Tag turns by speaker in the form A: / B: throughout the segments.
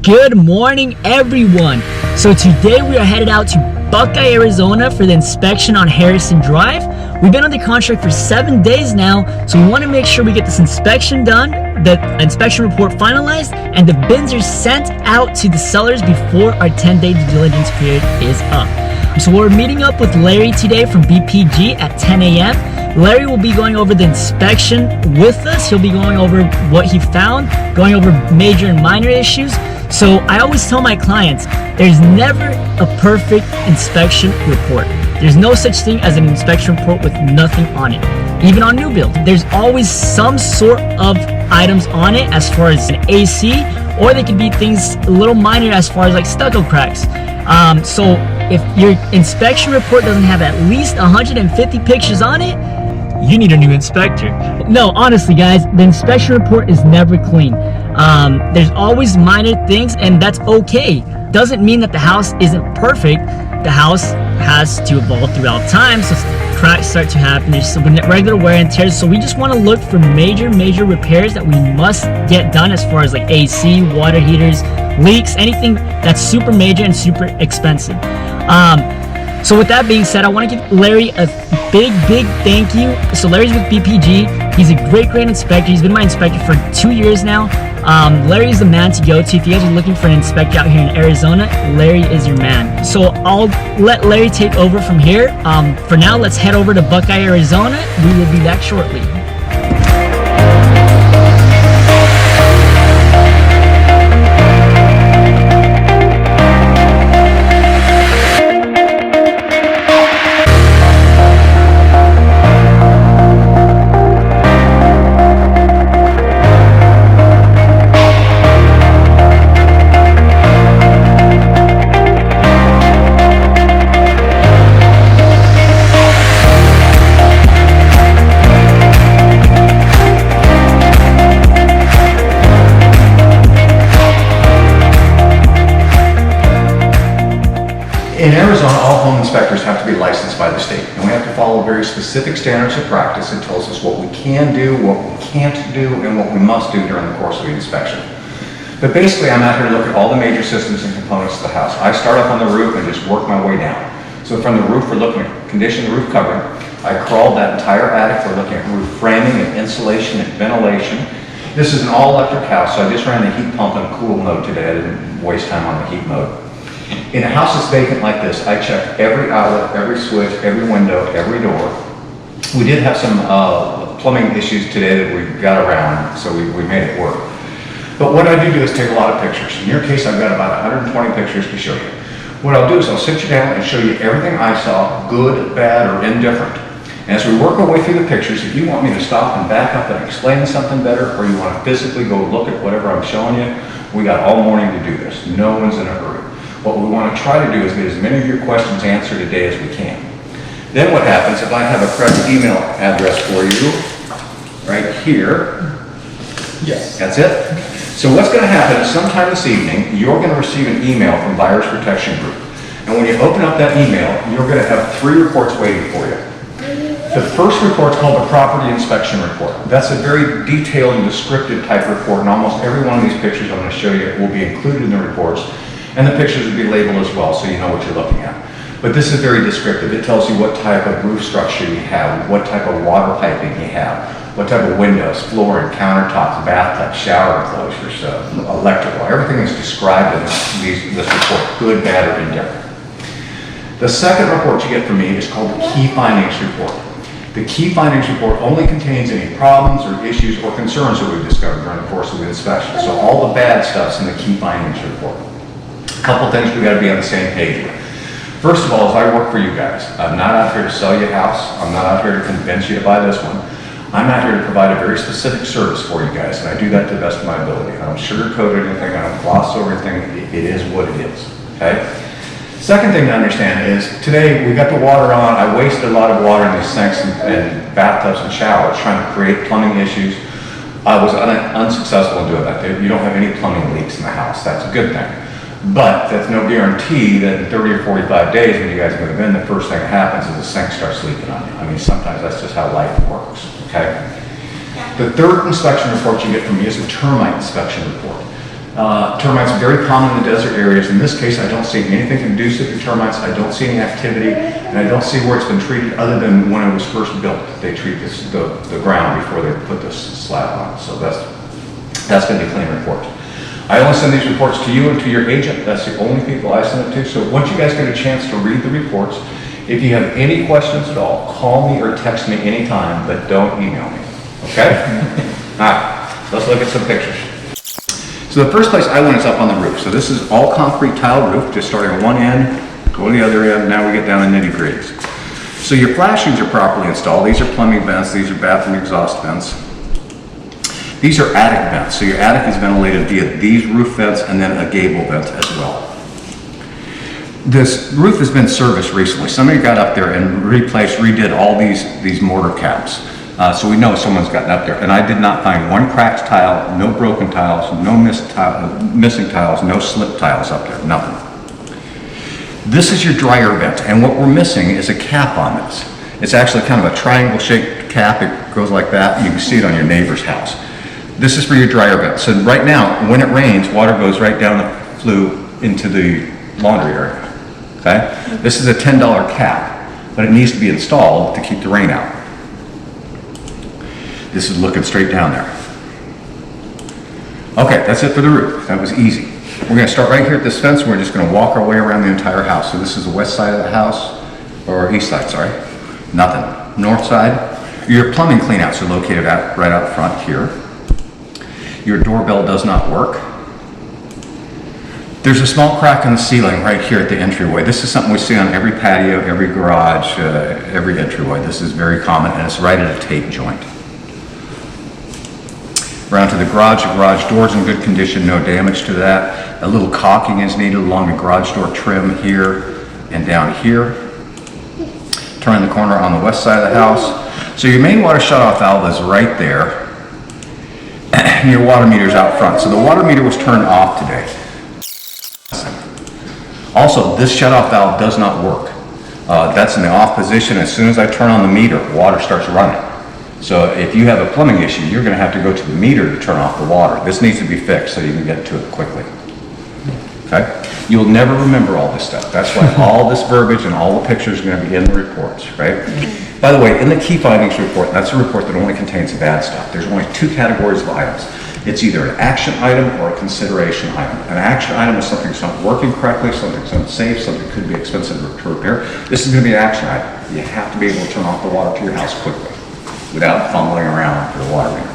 A: Good morning, everyone. So today we are headed out to Buckeye, Arizona for the inspection on Harrison Drive. We've been under contract for 7 days now, so we want to make sure we get this inspection done, the inspection report finalized, and the bins are sent out to the sellers before our 10-day due diligence period is up. So we're meeting up with Larry today from BPG at 10 a.m. Larry will be going over the inspection with us. He'll be going over what he found, going over major and minor issues. So I always tell my clients, there's never a perfect inspection report. There's no such thing as an inspection report with nothing on it. Even on new build, there's always some sort of items on it as far as an AC, or they could be things a little minor as far as like stucco cracks. So if your inspection report doesn't have at least 150 pictures on it, you need a new inspector. No, honestly guys, the inspection report is never clean. There's always minor things, and that's okay. Doesn't mean that the house isn't perfect. The house has to evolve throughout time, so cracks start to happen. There's some regular wear and tears, so we just want to look for major repairs that we must get done as far as like AC, water heaters, leaks, anything that's super major and super expensive. So with that being said, I want to give Larry a big thank you. So Larry's with BPG. He's a great inspector. He's been my inspector for 2 years now. Larry is the man to go to. If you guys are looking for an inspector out here in Arizona, Larry is your man. So I'll let Larry take over from here. For now, let's head over to Buckeye, Arizona. We will be back shortly.
B: In Arizona, all home inspectors have to be licensed by the state, and we have to follow very specific standards of practice that tells us what we can do, what we can't do, and what we must do during the course of the inspection. But basically, I'm out here to look at all the major systems and components of the house. I start up on the roof and just work my way down. So from the roof, we're looking at condition of the roof covering. I crawled that entire attic. We're looking at roof framing and insulation and ventilation. This is an all-electric house, so I just ran the heat pump in cool mode today. I didn't waste time on the heat mode. In a house that's vacant like this, I check every outlet, every switch, every window, every door. We did have some plumbing issues today that we got around, so we made it work. But what I do is take a lot of pictures. In your case, I've got about 120 pictures to show you. What I'll do is I'll sit you down and show you everything I saw, good, bad, or indifferent. And as we work our way through the pictures, if you want me to stop and back up and explain something better, or you want to physically go look at whatever I'm showing you, we got all morning to do this. No one's in a hurry. What we want to try to do is get as many of your questions answered today as we can. Then what happens, if I have a correct email address for you, right here. Yes. That's it. So what's going to happen is sometime this evening, you're going to receive an email from Buyers Protection Group. And when you open up that email, you're going to have 3 reports waiting for you. The first report is called a property inspection report. That's a very detailed and descriptive type report, and almost every one of these pictures I'm going to show you will be included in the reports. And the pictures will be labeled as well, so you know what you're looking at. But this is very descriptive. It tells you what type of roof structure you have, what type of water piping you have, what type of windows, flooring, countertops, bathtub, shower enclosures, electrical. Everything is described in this report, good, bad, or indifferent. The second report you get from me is called the Key Findings Report. The Key Findings Report only contains any problems or issues or concerns that we've discovered during the course of the inspection. So all the bad stuff's in the Key Findings Report. A couple things we got to be on the same page with. First of all, is I work for you guys. I'm not out here to sell you a house. I'm not out here to convince you to buy this one. I'm out here to provide a very specific service for you guys, and I do that to the best of my ability. I don't sugarcoat anything. I don't gloss over anything. It is what it is. Okay? Second thing to understand is today we got the water on. I wasted a lot of water in these sinks and bathtubs and showers trying to create plumbing issues. I was unsuccessful in doing that. You don't have any plumbing leaks in the house. That's a good thing. But that's no guarantee that in 30 or 45 days when you guys move in, the first thing that happens is the sink starts leaking on you. I mean, sometimes that's just how life works, okay? The third inspection report you get from me is a termite inspection report. Termites are very common in the desert areas. In this case, I don't see anything conducive to termites. I don't see any activity, and I don't see where it's been treated other than when it was first built. They treat the ground before they put this slab on. So that's going to be clean report. I only send these reports to you and to your agent. That's the only people I send it to. So once you guys get a chance to read the reports, if you have any questions at all, call me or text me anytime, but don't email me. Okay? All right, let's look at some pictures. So the first place I went is up on the roof. So this is all concrete tile roof, just starting on one end, go to the other end, now we get down to nitty-gritties. So your flashings are properly installed. These are plumbing vents, these are bathroom exhaust vents. These are attic vents, so your attic is ventilated via these roof vents and then a gable vent as well. This roof has been serviced recently. Somebody got up there and redid all these mortar caps. So we know someone's gotten up there. And I did not find one cracked tile, no broken tiles, no missing tiles, no slip tiles up there, nothing. This is your dryer vent, and what we're missing is a cap on this. It's actually kind of a triangle shaped cap. It goes like that. You can see it on your neighbor's house. This is for your dryer vent. So right now, when it rains, water goes right down the flue into the laundry area. Okay? This is a $10 cap, but it needs to be installed to keep the rain out. This is looking straight down there. Okay, that's it for the roof. That was easy. We're going to start right here at this fence, and we're just going to walk our way around the entire house. So this is the west side of the house, or east side, sorry. Nothing. North side. Your plumbing cleanouts are located right out front here. Your doorbell does not work. There's a small crack in the ceiling right here at the entryway. This is something we see on every patio, every garage, every entryway. This is very common, and it's right at a tape joint. Around to the garage door's in good condition, no damage to that. A little caulking is needed along the garage door trim here and down here. Turn the corner on the west side of the house. So your main water shutoff valve is right there, and your water meter's out front. So the water meter was turned off today. Also, this shutoff valve does not work. That's in the off position. As soon as I turn on the meter, water starts running. So if you have a plumbing issue, you're going to have to go to the meter to turn off the water. This needs to be fixed so you can get to it quickly. Okay? You'll never remember all this stuff. That's why all this verbiage and all the pictures are going to be in the reports, right? By the way, in the key findings report, that's a report that only contains the bad stuff. There's only two categories of items. It's either an action item or a consideration item. An action item is something that's not working correctly, something that's unsafe, something that could be expensive to repair. This is going to be an action item. You have to be able to turn off the water to your house quickly without fumbling around for the water meter.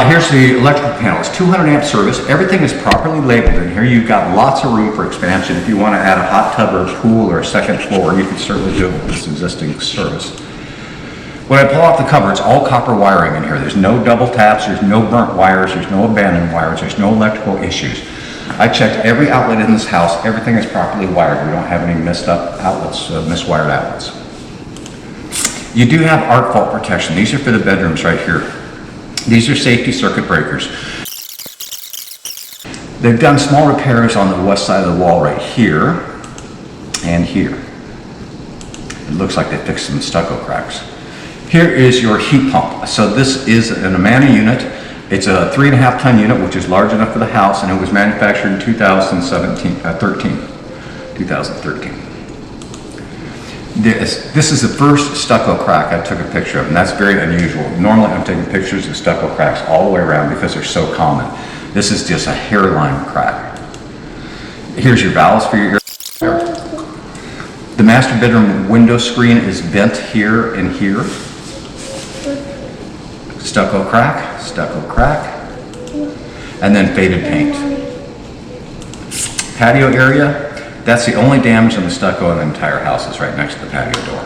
B: Here's the electrical panel. It's 200 amp service. Everything is properly labeled in here. You've got lots of room for expansion. If you want to add a hot tub or a pool or a second floor, you can certainly do it with this existing service. When I pull off the cover, it's all copper wiring in here. There's no double taps, there's no burnt wires, there's no abandoned wires, there's no electrical issues. I checked every outlet in this house. Everything is properly wired. We don't have any messed up outlets, miswired outlets. You do have arc fault protection. These are for the bedrooms right here. These are safety circuit breakers. They've done small repairs on the west side of the wall right here and here. It looks like they fixed some stucco cracks. Here is your heat pump. So this is an Amana unit. It's a 3.5 ton unit, which is large enough for the house, and it was manufactured in 2013. This is the first stucco crack I took a picture of, and that's very unusual. Normally I'm taking pictures of stucco cracks all the way around because they're so common. This is just a hairline crack. Here's your valves for your air. The master bedroom window screen is bent here and here. Stucco crack, and then faded paint. Patio area. That's the only damage on the stucco in the entire house is right next to the patio door.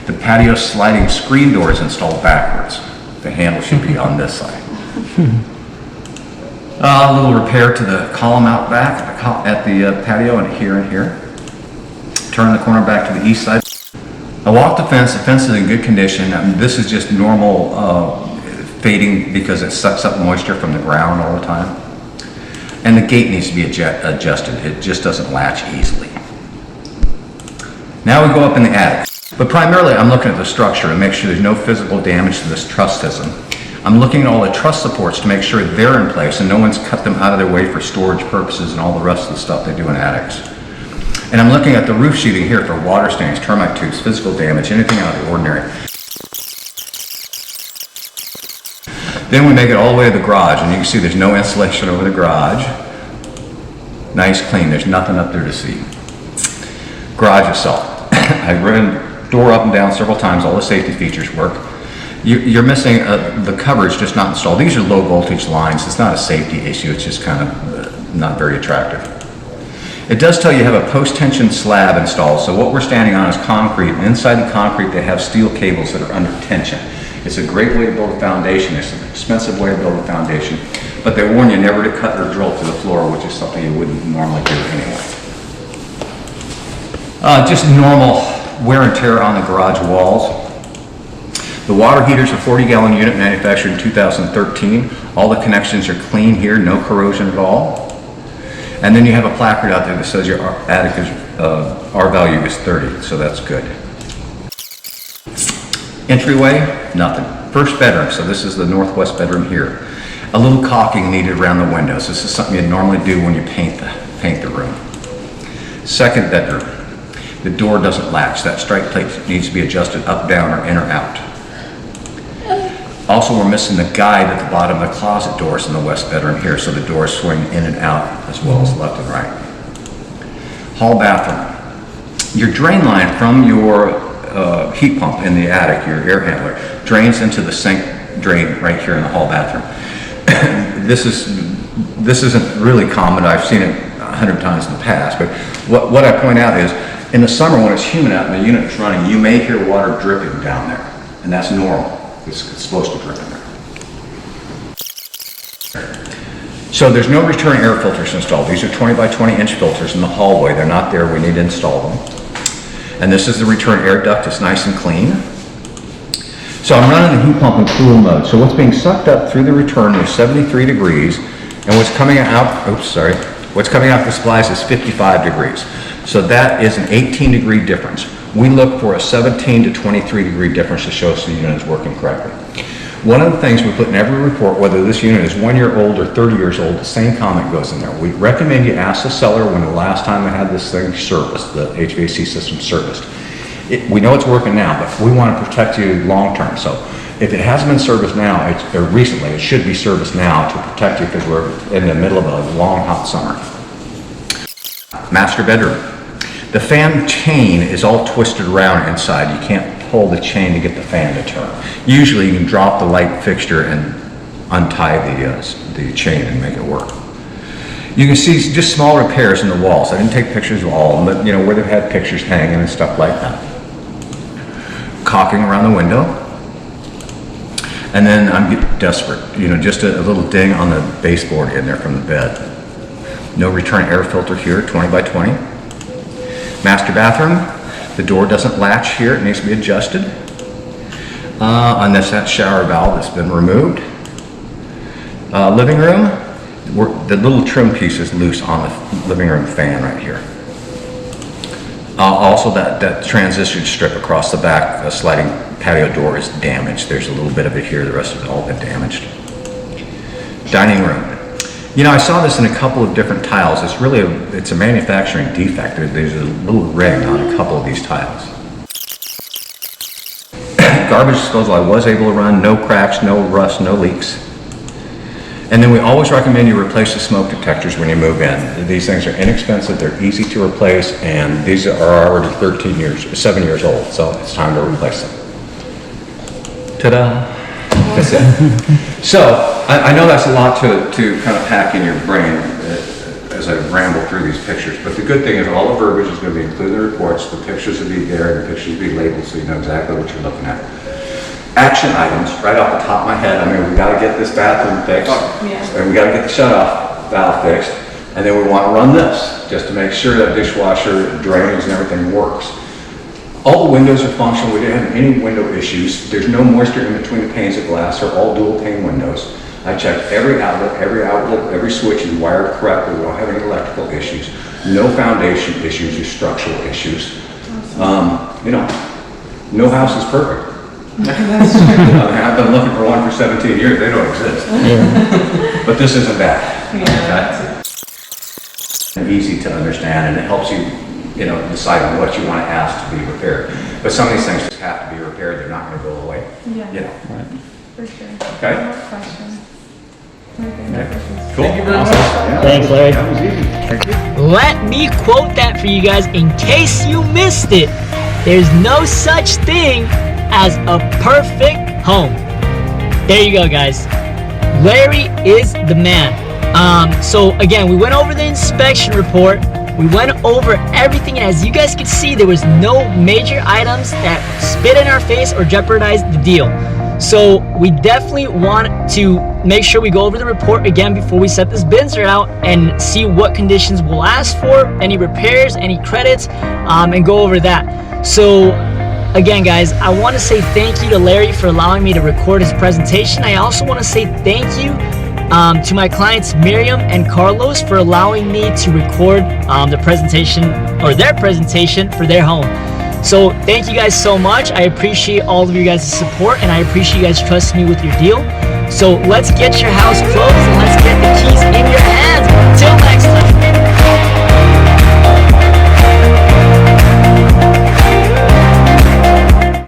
B: The patio sliding screen door is installed backwards. The handle should be on this side. A little repair to the column out back at the patio and here. Turn the corner back to the east side. I walked the fence is in good condition. This is just normal fading because it sucks up moisture from the ground all the time. And the gate needs to be adjusted. It just doesn't latch easily. Now we go up in the attic. But primarily I'm looking at the structure and make sure there's no physical damage to this truss system. I'm looking at all the truss supports to make sure they're in place and no one's cut them out of their way for storage purposes and all the rest of the stuff they do in attics. And I'm looking at the roof sheathing here for water stains, termite tubes, physical damage, anything out of the ordinary. Then we make it all the way to the garage, and you can see there's no insulation over the garage. Nice, clean, there's nothing up there to see. Garage itself. I've ran door up and down several times, all the safety features work. You're missing the coverage just not installed. These are low voltage lines, it's not a safety issue, it's just kind of not very attractive. It does tell you have a post-tension slab installed, so what we're standing on is concrete, and inside the concrete they have steel cables that are under tension. It's a great way to build a foundation. It's an expensive way to build a foundation, but they warn you never to cut or drill through the floor, which is something you wouldn't normally do anyway. Just normal wear and tear on the garage walls. The water heater's a 40-gallon unit manufactured in 2013. All the connections are clean here, no corrosion at all. And then you have a placard out there that says your attic is, R value is 30, so that's good. Entryway, nothing. First bedroom, so this is the northwest bedroom here. A little caulking needed around the windows. This is something you'd normally do when you paint the room. Second bedroom, the door doesn't latch. That strike plate needs to be adjusted up, down, or in or out. Also, we're missing the guide at the bottom of the closet doors in the west bedroom here, so the doors swing in and out as well as left and right. Hall bathroom. Your drain line from your heat pump in the attic, your air handler, drains into the sink drain right here in the hall bathroom. This isn't really common. I've seen it 100 times in the past, but what I point out is in the summer when it's humid out and the unit is running, you may hear water dripping down there, and that's normal. It's supposed to drip in there. So there's no return air filters installed. These are 20 by 20 inch filters in the hallway. They're not there. We need to install them. And this is the return air duct. It's nice and clean. So I'm running the heat pump in cool mode. So what's being sucked up through the return is 73 degrees, and what's coming out, what's coming out the splice is 55 degrees. So that is an 18-degree difference. We look for a 17 to 23 degree difference to show us the unit is working correctly. One of the things we put in every report, whether this unit is 1 year old or 30 years old, the same comment goes in there. We recommend you ask the seller when the last time they had this thing serviced, the HVAC system serviced. We know it's working now, but we want to protect you long term. So if it hasn't been serviced now, or recently, it should be serviced now to protect you because we're in the middle of a long, hot summer. Master bedroom. The fan chain is all twisted around inside. You can't pull the chain to get the fan to turn. Usually you can drop the light fixture and untie the chain and make it work. You can see just small repairs in the walls. I didn't take pictures of all of them, but you know, where they've had pictures hanging and stuff like that. Caulking around the window. And then I'm getting desperate. You know, just a little ding on the baseboard in there from the bed. No return air filter here, 20 by 20. Master bathroom. The door doesn't latch here, it needs to be adjusted. On this shower valve that's been removed. Living room, the little trim piece is loose on the living room fan right here. Also that transition strip across the back, the sliding patio door is damaged. There's a little bit of it here, the rest of it all been damaged. Dining room. You know, I saw this in a couple of different tiles. It's a manufacturing defect. There's a little ring on a couple of these tiles. Garbage disposal I was able to run, no cracks, no rust, no leaks. And then we always recommend you replace the smoke detectors when you move in. These things are inexpensive, they're easy to replace, and these are already 7 years old, so it's time to replace them. Ta-da! That's it. So, I know that's a lot to kind of pack in your brain as I ramble through these pictures, but the good thing is all the verbiage is going to be included in the reports, the pictures will be there, and the pictures will be labeled so you know exactly what you're looking at. Action items, right off the top of my head, I mean, we got to get this bathroom fixed, and we got to get the shutoff valve fixed, and then we want to run this, just to make sure that dishwasher, drainage, and everything works. All the windows are functional. We didn't have any window issues. There's no moisture in between the panes of glass. They're all dual pane windows. I checked every outlet, every switch is wired correctly. We don't have any electrical issues. No foundation issues or structural issues. You know, no house is perfect. I've been looking for one for 17 years, they don't exist. But this isn't bad. Okay? Easy to understand, and it helps you, decide what you want to ask to be repaired. But some of these things just have to be repaired, they're not going to go away.
C: Yeah. For sure.
B: Okay?
C: No more questions.
B: Cool.
D: Thank you very much.
B: Yeah.
A: Thanks, Larry.
B: That was easy. Thank you.
A: Let me quote that for you guys in case you missed it. There's no such thing as a perfect home. There you go, guys. Larry is the man. So again, we went over the inspection report. We went over everything, and as you guys can see, there was no major items that spit in our face or jeopardized the deal. So we definitely want to make sure we go over the report again before we set this Binzer out and see what conditions we'll ask for, any repairs, any credits, and go over that. So again, guys, I want to say thank you to Larry for allowing me to record his presentation. I also want to say thank you to my clients Miriam and Carlos for allowing me to record the presentation, or their presentation, for their home. So thank you guys so much. I appreciate all of you guys' support, and I appreciate you guys trusting me with your deal. So let's get your house closed and let's get the keys in your hand.